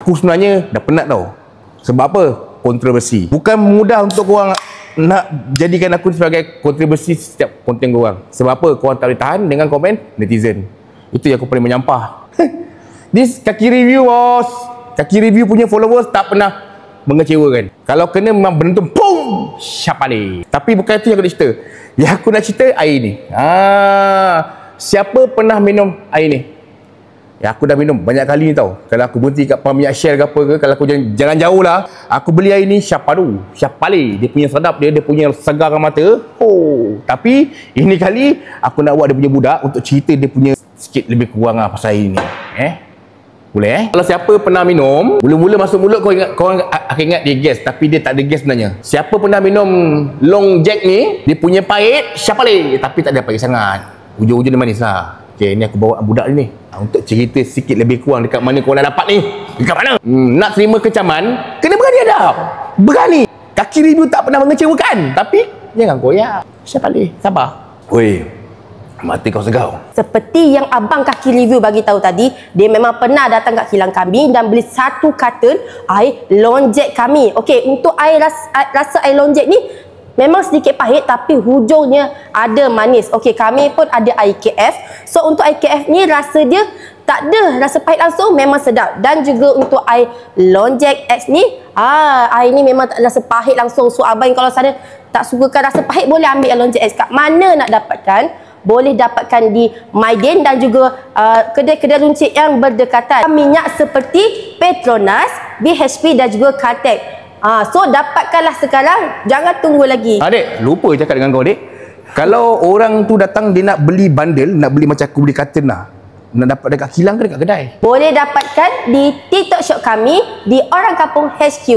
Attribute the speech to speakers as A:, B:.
A: Aku sebenarnya dah penat tau. Sebab apa? Kontroversi. Bukan mudah untuk korang nak jadikan aku sebagai kontroversi setiap konten korang. Sebab apa? Korang tak boleh tahan dengan komen netizen. Itu yang aku paling menyampah. This kaki review bos. Kaki review punya followers tak pernah mengecewakan. Kalau kena memang berentum, pum, syapale. Tapi bukan itu yang aku nak cerita. Yang aku nak cerita air ni. Siapa pernah minum air ni? Ya, aku dah minum banyak kali ni tau. Kalau aku berhenti kat pam minyak Shell ke apa ke, kalau aku jangan jauh lah, aku beli air ni Syapale. Dia punya sedap dia punya segarkan mata. Oh, tapi ini kali aku nak buat dia punya budak untuk cerita dia punya sikit lebih kurang lah pasal air ni. Boleh Kalau siapa pernah minum, mula-mula masuk mulut korang akan ingat dia gas, tapi dia tak ada gas sebenarnya. Siapa pernah minum Long Jack ni, dia punya pahit Syapale, tapi tak ada pahit sangat. Ujung-ujung dia manis lah. Okay, ni aku bawa budak ni untuk cerita sikit lebih kurang dekat mana korang nak dapat ni. Dekat mana? Nak terima kecaman, kena berani adab. Berani. Kaki review tak pernah mengecewakan. Tapi jangan koyak. Syapale, sabar. Oi, mati kau segau.
B: Seperti yang abang kaki review bagi tahu tadi, dia memang pernah datang kat kilang kami dan beli satu karton air Long Jack kami. Okey, untuk air rasa air Long Jack ni memang sedikit pahit tapi hujungnya ada manis. Okey, kami pun ada air KF. So untuk air KF ni rasa dia tak ada rasa pahit langsung, memang sedap. Dan juga untuk air Long Jack X ni, air ni memang tak ada rasa pahit langsung. So abang kalau sana tak sukakan rasa pahit, boleh ambil Long Jack X. Kat mana nak dapatkan? Boleh dapatkan di Maiden dan juga kedai-kedai runcit yang berdekatan. Minyak seperti Petronas, BHP dan juga Caltex. So dapatkanlah sekarang, jangan tunggu lagi.
A: Dek, lupa cakap dengan kau, dek. Kalau orang tu datang dia nak beli bundle, nak beli macam aku beli karton lah, nak dapat dekat kilang ke dekat kedai?
B: Boleh dapatkan di TikTok shop kami di Orang Kampung HQ.